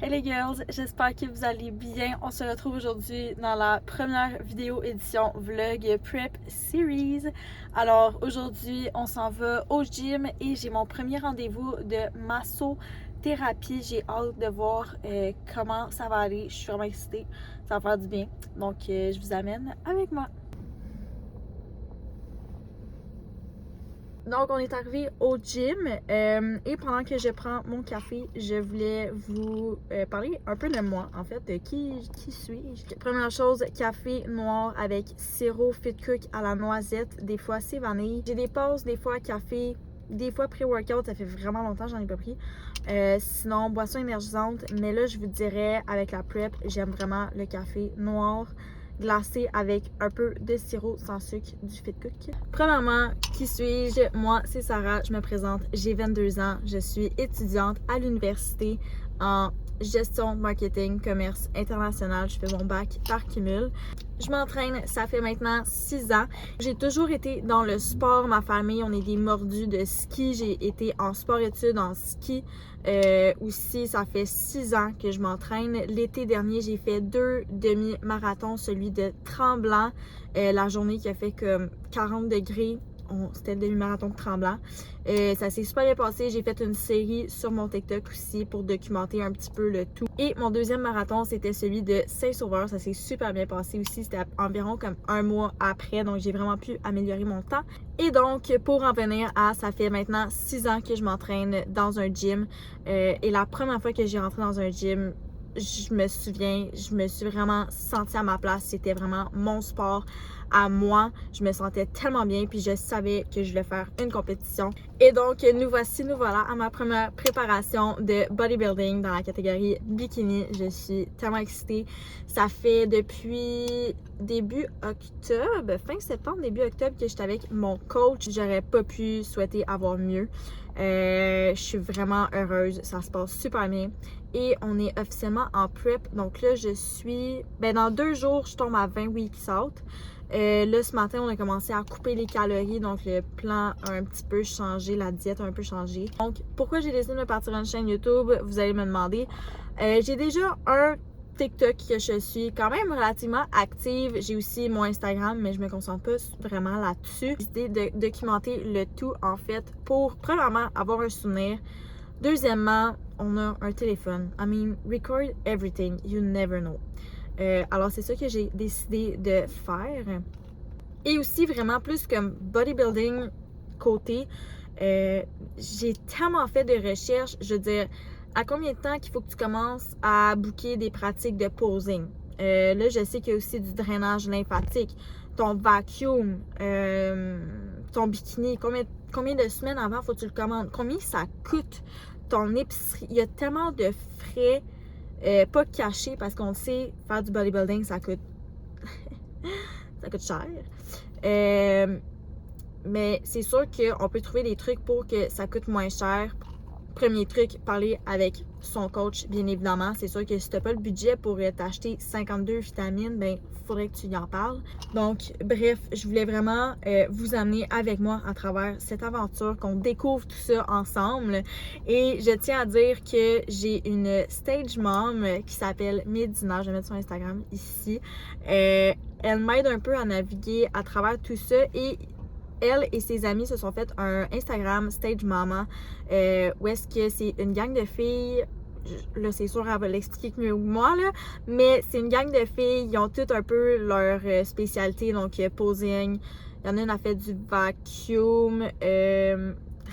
Hey les girls, j'espère que vous allez bien. On se retrouve aujourd'hui dans la première vidéo édition vlog Prep Series. Alors aujourd'hui, on s'en va au gym et j'ai mon premier rendez-vous de massothérapie. J'ai hâte de voir comment ça va aller. Je suis vraiment excitée, ça va faire du bien. Donc je vous amène avec moi. Donc, on est arrivé au gym et pendant que je prends mon café, je voulais vous parler un peu de moi, en fait, de qui suis-je. Première chose, café noir avec sirop Fit Cook à la noisette, des fois c'est vanille. J'ai des pauses, des fois café, des fois pré-workout, ça fait vraiment longtemps, j'en ai pas pris. Sinon, boisson énergisante, mais là, je vous dirais, avec la prep, j'aime vraiment le café noir glacé avec un peu de sirop sans sucre du Fit Cook. Premièrement, qui suis-je? Moi, c'est Sarah, je me présente, j'ai 22 ans, je suis étudiante à l'université en gestion, marketing, commerce international. Je fais mon bac par cumul. Je m'entraîne, ça fait maintenant 6 ans. J'ai toujours été dans le sport, ma famille, on est des mordus de ski. J'ai été en sport-études, en ski. Aussi, ça fait 6 ans que je m'entraîne. L'été dernier, j'ai fait 2 demi-marathons, celui de Tremblant, la journée qui a fait comme 40 degrés. C'était le demi-marathon de Tremblant. Ça s'est super bien passé. J'ai fait une série sur mon TikTok aussi pour documenter un petit peu le tout. Et mon deuxième marathon, c'était celui de Saint-Sauveur. Ça s'est super bien passé aussi. C'était environ comme un mois après. Donc, j'ai vraiment pu améliorer mon temps. Et donc, pour en venir à, ça fait maintenant 6 ans que je m'entraîne dans un gym. Et la première fois que j'ai rentré dans un gym, je me souviens, je me suis vraiment sentie à ma place. C'était vraiment mon sport à moi. Je me sentais tellement bien, puis je savais que je voulais faire une compétition. Et donc, nous voilà à ma première préparation de bodybuilding dans la catégorie bikini. Je suis tellement excitée. Ça fait depuis début octobre, fin septembre, début octobre que j'étais avec mon coach. J'aurais pas pu souhaiter avoir mieux. Je suis vraiment heureuse. Ça se passe super bien. Et on est officiellement en prep. Donc là, je suis... dans 2 jours, je tombe à 20 weeks out. Là, ce matin, on a commencé à couper les calories. Donc, le plan a un petit peu changé. La diète a un peu changé. Donc, pourquoi j'ai décidé de me partir une chaîne YouTube? Vous allez me demander. J'ai déjà un TikTok que je suis quand même relativement active. J'ai aussi mon Instagram, mais je me concentre pas vraiment là-dessus. J'ai décidé de documenter le tout, en fait, pour, premièrement, avoir un souvenir. Deuxièmement, on a un téléphone. I mean, record everything. You never know. Alors, c'est ça que j'ai décidé de faire. Et aussi, vraiment plus comme bodybuilding côté, j'ai tellement fait de recherches. Je veux dire, à combien de temps qu'il faut que tu commences à booker des pratiques de posing? Là, je sais qu'il y a aussi du drainage lymphatique. Ton vacuum, ton bikini, combien de semaines avant faut que tu le commandes? Combien ça coûte ton épicerie? Il y a tellement de frais, pas cachés, parce qu'on le sait, faire du bodybuilding, ça coûte ça coûte cher. Mais c'est sûr qu'on peut trouver des trucs pour que ça coûte moins cher. Premier truc, parler avec son coach, bien évidemment. C'est sûr que si tu n'as pas le budget pour t'acheter 52 vitamines, il faudrait que tu y en parles. Donc, bref, je voulais vraiment vous amener avec moi à travers cette aventure, qu'on découvre tout ça ensemble. Et je tiens à dire que j'ai une stage mom qui s'appelle Médina. Je vais mettre son Instagram ici. Elle m'aide un peu à naviguer à travers tout ça et elle et ses amis se sont fait un Instagram Stage Mama où est-ce que c'est une gang de filles. Là, c'est sûr, elle va l'expliquer mieux que moi, là. Mais c'est une gang de filles. Ils ont toutes un peu leur spécialité. Donc, posing. Il y en a une qui a fait du vacuum.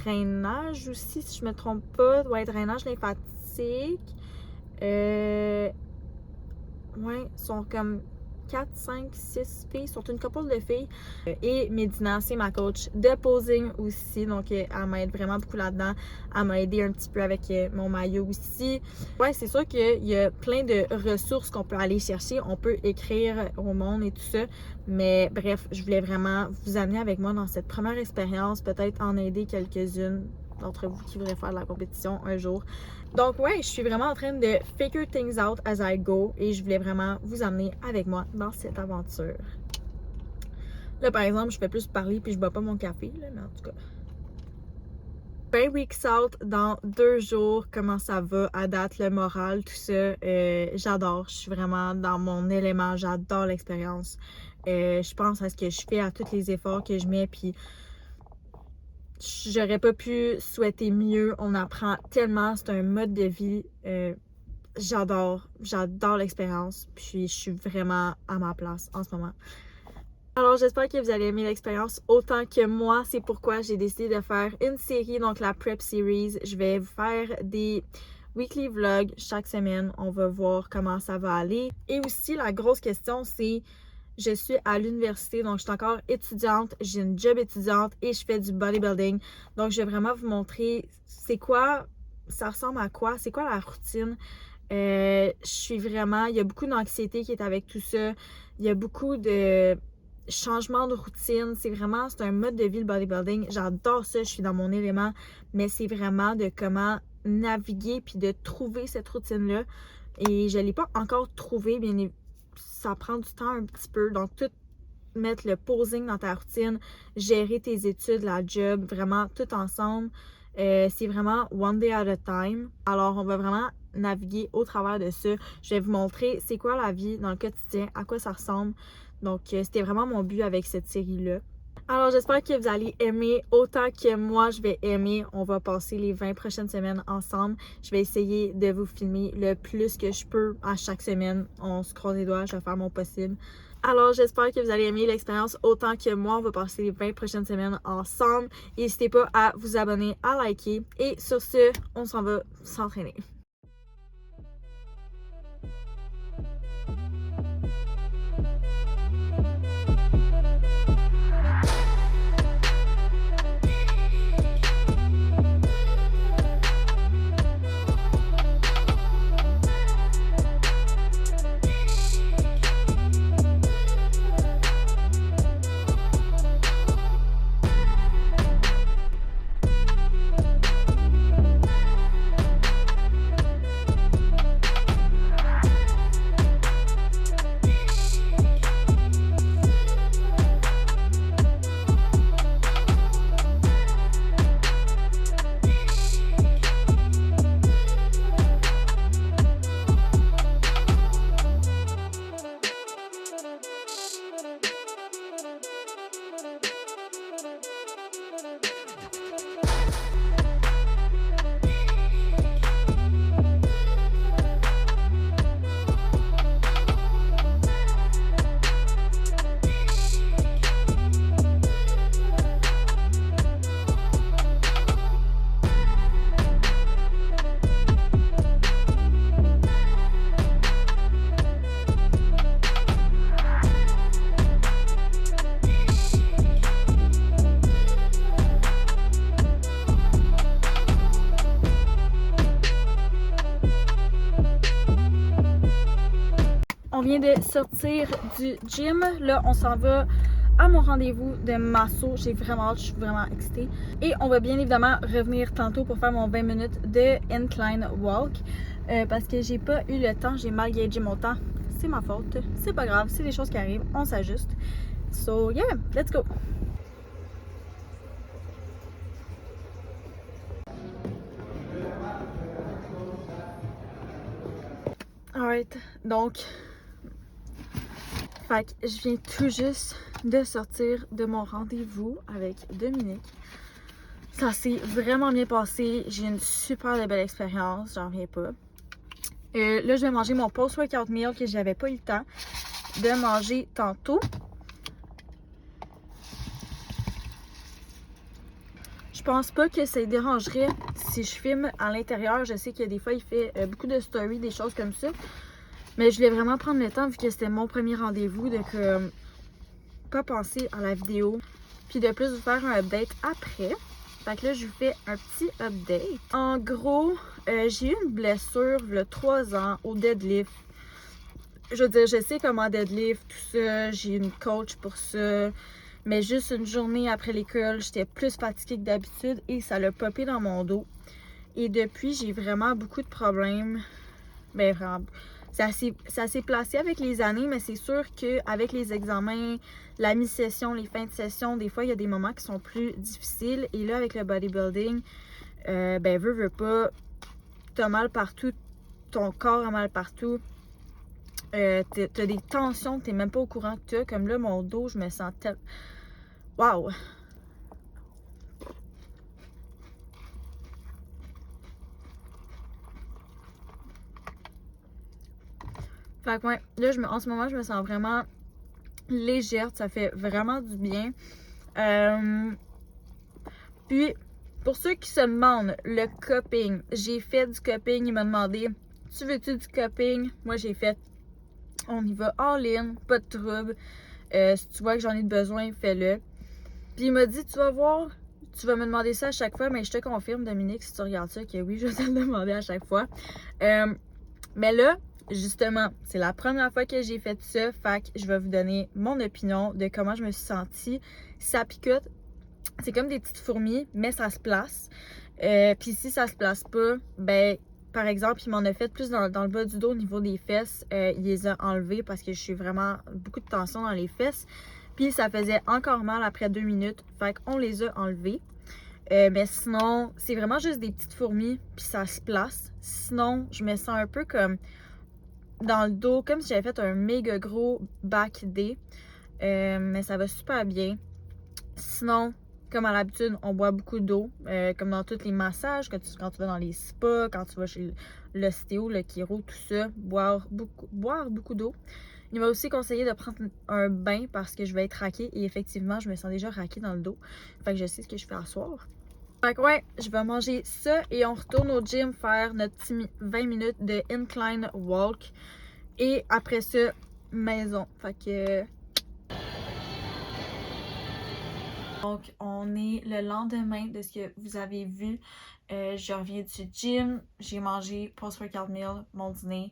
Drainage aussi, si je me trompe pas. Ouais, drainage lymphatique. Ouais, ils sont comme 4, 5, 6 filles, surtout une couple de filles. Et Médina, c'est ma coach de posing aussi. Donc, elle m'aide vraiment beaucoup là-dedans. Elle m'a aidé un petit peu avec mon maillot aussi. Ouais, c'est sûr qu'il y a plein de ressources qu'on peut aller chercher. On peut écrire au monde et tout ça. Mais bref, je voulais vraiment vous amener avec moi dans cette première expérience. Peut-être en aider quelques-unes d'entre vous qui voudraient faire de la compétition un jour. Donc ouais, je suis vraiment en train de figure things out as I go et je voulais vraiment vous amener avec moi dans cette aventure. Là, par exemple, je fais plus parler puis je bois pas mon café, là, mais en tout cas. Ben weeks out dans 2 jours, comment ça va à date, le moral, tout ça, j'adore, je suis vraiment dans mon élément, j'adore l'expérience. Je pense à ce que je fais, à tous les efforts que je mets, puis j'aurais pas pu souhaiter mieux, on apprend tellement, c'est un mode de vie, j'adore l'expérience, puis je suis vraiment à ma place en ce moment. Alors j'espère que vous allez aimer l'expérience autant que moi, c'est pourquoi j'ai décidé de faire une série, donc la Prep Series. Je vais vous faire des weekly vlogs chaque semaine, on va voir comment ça va aller. Et aussi la grosse question c'est, je suis à l'université, donc je suis encore étudiante, j'ai une job étudiante et je fais du bodybuilding. Donc je vais vraiment vous montrer c'est quoi, ça ressemble à quoi, c'est quoi la routine. Je suis vraiment, il y a beaucoup d'anxiété qui est avec tout ça, il y a beaucoup de changement de routine, c'est un mode de vie le bodybuilding, j'adore ça, je suis dans mon élément, mais c'est vraiment de comment naviguer puis de trouver cette routine-là et je l'ai pas encore trouvé, bien ça prend du temps un petit peu, donc tout mettre le posing dans ta routine, gérer tes études, la job, vraiment tout ensemble, c'est vraiment one day at a time, alors on va vraiment naviguer au travers de ça, je vais vous montrer c'est quoi la vie dans le quotidien, à quoi ça ressemble. Donc, c'était vraiment mon but avec cette série-là. Alors, j'espère que vous allez aimer autant que moi, je vais aimer. On va passer les 20 prochaines semaines ensemble. Je vais essayer de vous filmer le plus que je peux à chaque semaine. On se croise les doigts, je vais faire mon possible. Alors, j'espère que vous allez aimer l'expérience autant que moi. On va passer les 20 prochaines semaines ensemble. N'hésitez pas à vous abonner, à liker. Et sur ce, on s'en va s'entraîner. On vient de sortir du gym. Là, on s'en va à mon rendez-vous de masso. J'ai vraiment hâte, je suis vraiment excitée. Et on va bien évidemment revenir tantôt pour faire mon 20 minutes de incline walk. Parce que j'ai pas eu le temps, j'ai mal gagé mon temps. C'est ma faute. C'est pas grave, c'est des choses qui arrivent. On s'ajuste. So yeah, let's go! Alright, donc... Fait que je viens tout juste de sortir de mon rendez-vous avec Dominique. Ça s'est vraiment bien passé. J'ai une super belle expérience, j'en reviens pas. Là, je vais manger mon post-workout meal que j'avais pas eu le temps de manger tantôt. Je pense pas que ça dérangerait si je filme à l'intérieur. Je sais qu'il y a des fois, il fait beaucoup de stories, des choses comme ça. Mais je voulais vraiment prendre le temps, vu que c'était mon premier rendez-vous, de pas penser à la vidéo. Puis de plus, vous faire un update après. Fait que là, je vous fais un petit update. En gros, j'ai eu une blessure il y a 3 ans au deadlift. Je veux dire, je sais comment deadlift, tout ça. J'ai une coach pour ça. Mais juste une journée après l'école, j'étais plus fatiguée que d'habitude et ça l'a popé dans mon dos. Et depuis, j'ai vraiment beaucoup de problèmes. Ben vraiment... Ça s'est placé avec les années, mais c'est sûr qu'avec les examens, la mi-session, les fins de session, des fois, il y a des moments qui sont plus difficiles. Et là, avec le bodybuilding, ben veux pas, t'as mal partout, ton corps a mal partout. T'as des tensions que t'es même pas au courant que t'as. Comme là, mon dos, je me sens tellement... Waouh! Fait que ouais, là, en ce moment, je me sens vraiment légère. Ça fait vraiment du bien. Puis, pour ceux qui se demandent, le cupping. J'ai fait du cupping. Il m'a demandé, tu veux-tu du cupping? Moi, j'ai fait, on y va all-in, pas de trouble. Si tu vois que j'en ai besoin, fais-le. Puis il m'a dit, tu vas voir, tu vas me demander ça à chaque fois, mais je te confirme, Dominique, si tu regardes ça, que oui, je vais te le demander à chaque fois. Mais là, justement, c'est la première fois que j'ai fait ça, fait que je vais vous donner mon opinion de comment je me suis sentie. Ça picote, c'est comme des petites fourmis, mais ça se place. Puis si ça se place pas, ben, par exemple, il m'en a fait plus dans le bas du dos au niveau des fesses. Il les a enlevés parce que je suis vraiment beaucoup de tension dans les fesses. Puis ça faisait encore mal après 2 minutes. Fait qu'on les a enlevés. Mais sinon, c'est vraiment juste des petites fourmis. Puis ça se place. Sinon, je me sens un peu comme dans le dos, comme si j'avais fait un méga gros back day. Mais ça va super bien. Sinon, comme à l'habitude, on boit beaucoup d'eau. Comme dans tous les massages, quand tu vas dans les spas, quand tu vas chez l'ostéo, le chiro, tout ça, boire beaucoup d'eau. Il m'a aussi conseillé de prendre un bain parce que je vais être raquée et effectivement, je me sens déjà raquée dans le dos. Fait que je sais ce que je fais à soir. Fait que ouais, je vais manger ça et on retourne au gym faire notre petit 20 minutes de incline walk. Et après ça, maison. Fait que... Donc, on est le lendemain de ce que vous avez vu. Je reviens du gym. J'ai mangé post-workout meal, mon dîner.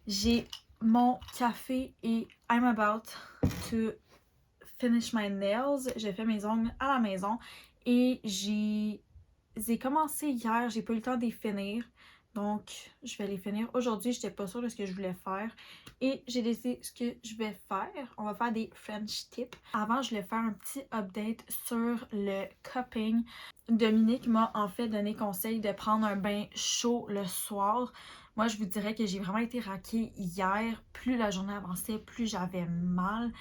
J'ai mon café et I'm about to finish my nails. J'ai fait mes ongles à la maison et j'ai commencé hier. J'ai pas eu le temps de les finir. Donc, je vais les finir. Aujourd'hui, j'étais pas sûre de ce que je voulais faire. Et j'ai décidé ce que je vais faire. On va faire des French tips. Avant, je voulais faire un petit update sur le cupping. Dominique m'a en fait donné conseil de prendre un bain chaud le soir. Moi, je vous dirais que j'ai vraiment été raquée hier. Plus la journée avançait, plus j'avais mal.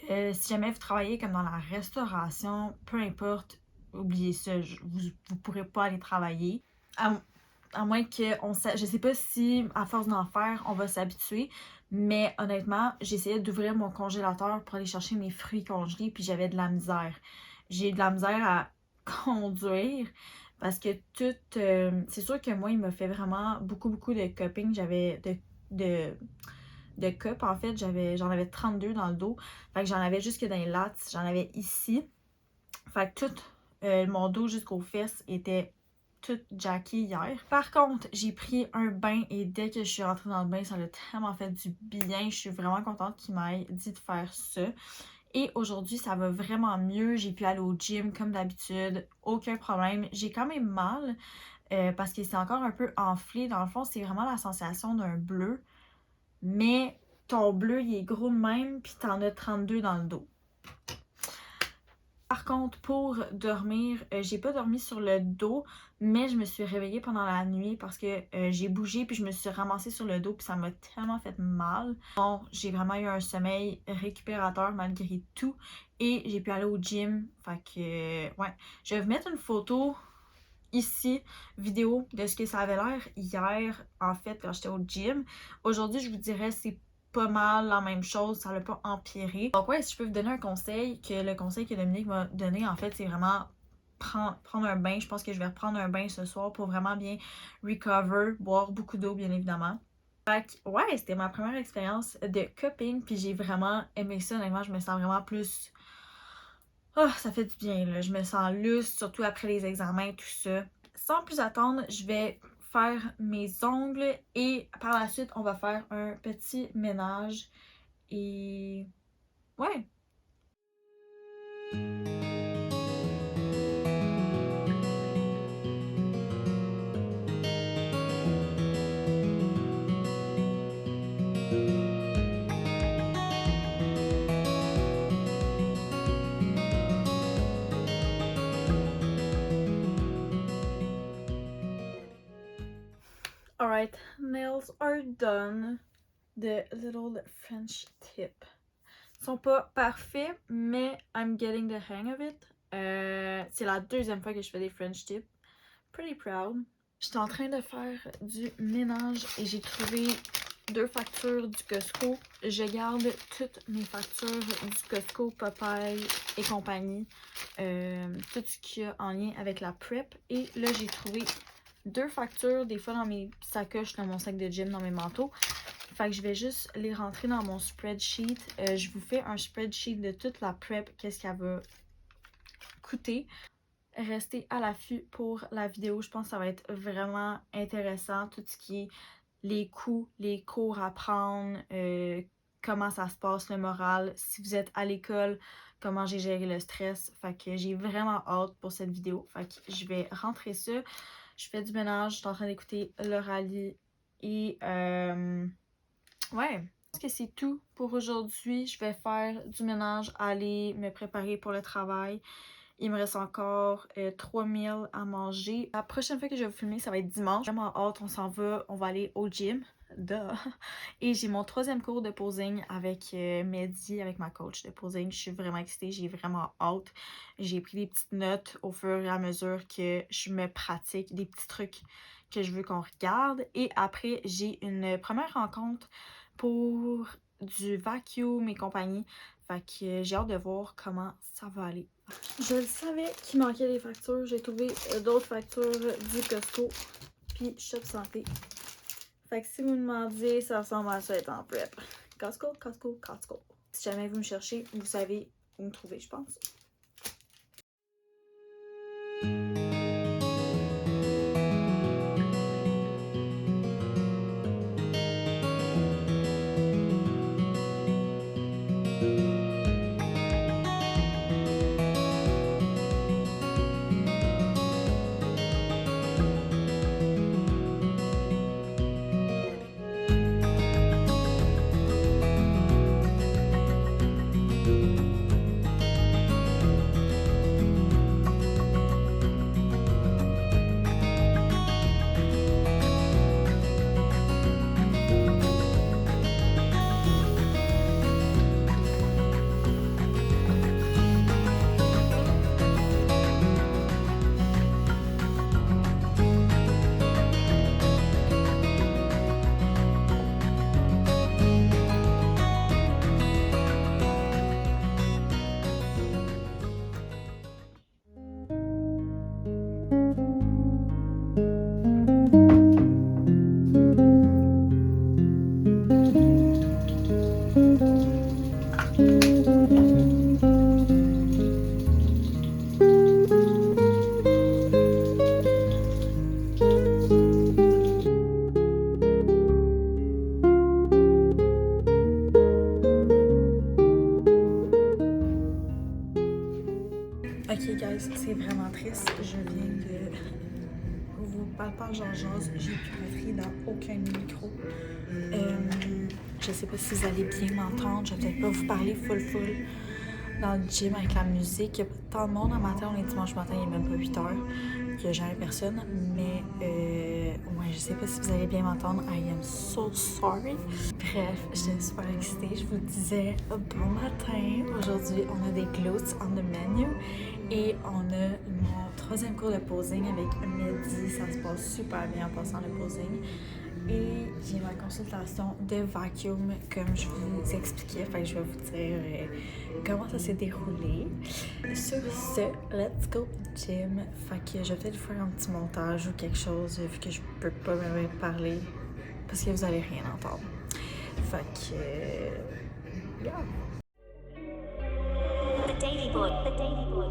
Si jamais vous travaillez comme dans la restauration, peu importe, oubliez ça, vous ne pourrez pas aller travailler. À moins que, je sais pas si à force d'en faire, on va s'habituer. Mais honnêtement, j'essayais d'ouvrir mon congélateur pour aller chercher mes fruits congelés, puis j'avais de la misère. J'ai de la misère à conduire. Parce que tout... c'est sûr que moi, il m'a fait vraiment beaucoup de cupping. J'avais de cup, en fait. J'en avais 32 dans le dos. Fait que j'en avais jusque dans les lats. J'en avais ici. Fait que tout mon dos jusqu'aux fesses était tout jacké hier. Par contre, j'ai pris un bain et dès que je suis rentrée dans le bain, ça m'a tellement fait du bien. Je suis vraiment contente qu'il m'ait dit de faire ça. Et aujourd'hui, ça va vraiment mieux. J'ai pu aller au gym comme d'habitude. Aucun problème. J'ai quand même mal parce que c'est encore un peu enflé. Dans le fond, c'est vraiment la sensation d'un bleu. Mais ton bleu, il est gros de même, puis t'en as 32 dans le dos. Par contre, pour dormir, j'ai pas dormi sur le dos, mais je me suis réveillée pendant la nuit parce que j'ai bougé puis je me suis ramassée sur le dos puis ça m'a tellement fait mal. Bon, j'ai vraiment eu un sommeil récupérateur malgré tout et j'ai pu aller au gym. Fait que, ouais, je vais vous mettre une photo ici, vidéo de ce que ça avait l'air hier, en fait, quand j'étais au gym. Aujourd'hui, je vous dirais, c'est pas mal la même chose, ça l'a pas empiré. Donc ouais, si je peux vous donner un conseil, le conseil que Dominique m'a donné, en fait, c'est vraiment prendre un bain. Je pense que je vais reprendre un bain ce soir pour vraiment bien recover, boire beaucoup d'eau, bien évidemment. Fait que, ouais, c'était ma première expérience de cupping, puis j'ai vraiment aimé ça. Honnêtement, je me sens vraiment plus... Oh, ça fait du bien, là. Je me sens lustre, surtout après les examens, tout ça. Sans plus attendre, je vais faire mes ongles et par la suite, on va faire un petit ménage. Et ouais. Alright, nails are done. The little French tip. Ils sont pas parfaits, mais I'm getting the hang of it. C'est la deuxième fois que je fais des French tips. Pretty proud. J'étais en train de faire du ménage et j'ai trouvé 2 factures du Costco. Je garde toutes mes factures du Costco, Popeye et compagnie. Tout ce qu'il y a en lien avec la prep. Et là, j'ai trouvé 2 factures, des fois dans mes sacoches, dans mon sac de gym, dans mes manteaux. Fait que je vais juste les rentrer dans mon spreadsheet. Je vous fais un spreadsheet de toute la prep, qu'est-ce qu'elle va coûter. Restez à l'affût pour la vidéo. Je pense que ça va être vraiment intéressant. Tout ce qui est les coûts, les cours à prendre, comment ça se passe, le moral. Si vous êtes à l'école, comment j'ai géré le stress. Fait que j'ai vraiment hâte pour cette vidéo. Fait que je vais rentrer ça. Je fais du ménage. Je suis en train d'écouter le rallye. Et ouais, je pense que c'est tout pour aujourd'hui. Je vais faire du ménage, aller me préparer pour le travail. Il me reste encore 3 meals à manger. La prochaine fois que je vais vous filmer, ça va être dimanche. Vraiment hâte, on s'en va, on va aller au gym. Duh. Et j'ai mon 3e cours de posing avec Mehdi, avec ma coach de posing. Je suis vraiment excitée, j'ai vraiment hâte. J'ai pris des petites notes au fur et à mesure que je me pratique, des petits trucs que je veux qu'on regarde. Et après, j'ai une première rencontre pour du vacuum et compagnie. Fait que j'ai hâte de voir comment ça va aller. Je le savais qu'il manquait des factures. J'ai trouvé d'autres factures du Costco. Puis Shop Santé. Fait que si vous me demandiez, ça ressemble à ça être en prep. Costco, Costco, Costco. Si jamais vous me cherchez, vous savez où me trouver, je pense. Ok guys, c'est vraiment triste. Je viens de vous parler par jase. J'ai plus de batterie dans aucun micro. Je sais pas si vous allez bien m'entendre. Je vais peut-être pas vous parler full dans le gym avec la musique. Il y a pas tant de monde en matin. On est dimanche matin, il est même pas 8 heures. Il y a jamais personne. Mais ouais, je sais pas si vous allez bien m'entendre. I am so sorry. Bref, j'étais super excitée. Je vous disais bon matin. Aujourd'hui, on a des glutes on the menu. Et on a mon 3e cours de posing avec Mehdi. Ça se passe super bien en passant le posing. Et j'ai ma consultation de vacuum, comme je vous expliquais. Fait que je vais vous dire comment ça s'est déroulé. Sur ce, let's go gym. Fait que je vais peut-être faire un petit montage ou quelque chose, vu que je peux pas me parler, parce que vous allez rien entendre. Fait que... yeah. The Daily Boy. The Daily Boy.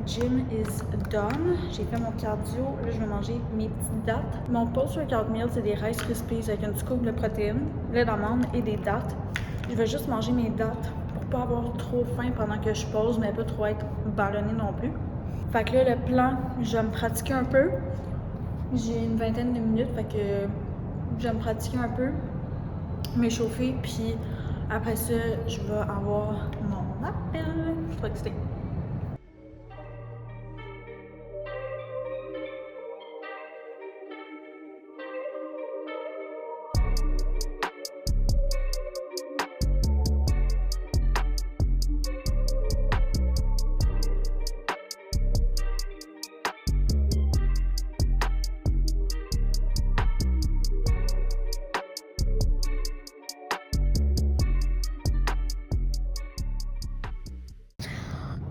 Gym is done. J'ai fait mon cardio. Là, je vais manger mes petites dattes. Mon post-workout meal, c'est des Rice Krispies avec un petit scoop de protéines, lait d'amande et des dattes. Je vais juste manger mes dattes pour pas avoir trop faim pendant que je pose, mais pas trop être ballonnée non plus. Fait que là, le plan, je vais me pratiquer un peu. J'ai une vingtaine de minutes, fait que je vais me pratiquer un peu, m'échauffer, puis après ça, je vais avoir mon appel. Je suis trop excitée.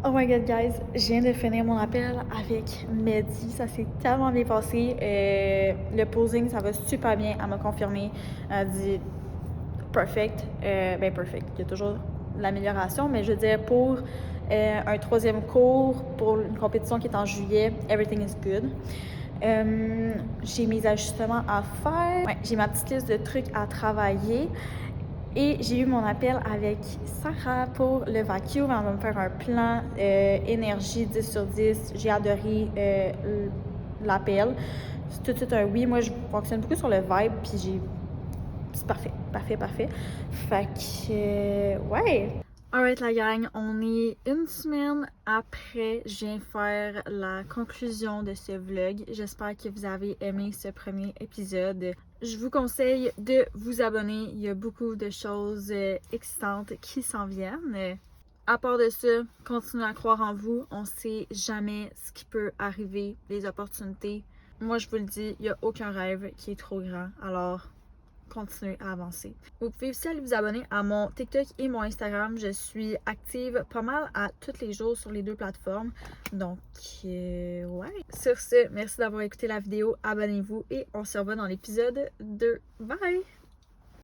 Oh my god, guys, je viens de finir mon appel avec Mehdi. Ça s'est tellement bien passé. Le posing, ça va super bien. Elle m'a confirmé. Elle a dit perfect. Ben, perfect. Il y a toujours l'amélioration, mais je veux dire, pour un troisième cours, pour une compétition qui est en juillet, everything is good. J'ai mes ajustements à faire. Ouais, j'ai ma petite liste de trucs à travailler. Et j'ai eu mon appel avec Sarah pour le vacuum. Elle va me faire un plan énergie 10 sur 10. J'ai adoré l'appel. C'est tout de suite un oui. Moi, je fonctionne beaucoup sur le vibe, puis c'est parfait, parfait, parfait. Fait que, ouais. Alright la gang, on est une semaine après, je viens faire la conclusion de ce vlog. J'espère que vous avez aimé ce premier épisode. Je vous conseille de vous abonner, il y a beaucoup de choses excitantes qui s'en viennent. À part de ça, continuez à croire en vous, on sait jamais ce qui peut arriver, les opportunités. Moi je vous le dis, il n'y a aucun rêve qui est trop grand, alors continuer à avancer. Vous pouvez aussi aller vous abonner à mon TikTok et mon Instagram. Je suis active pas mal à tous les jours sur les deux plateformes. Donc, ouais. Sur ce, merci d'avoir écouté la vidéo. Abonnez-vous et on se revoit dans l'épisode 2. Bye!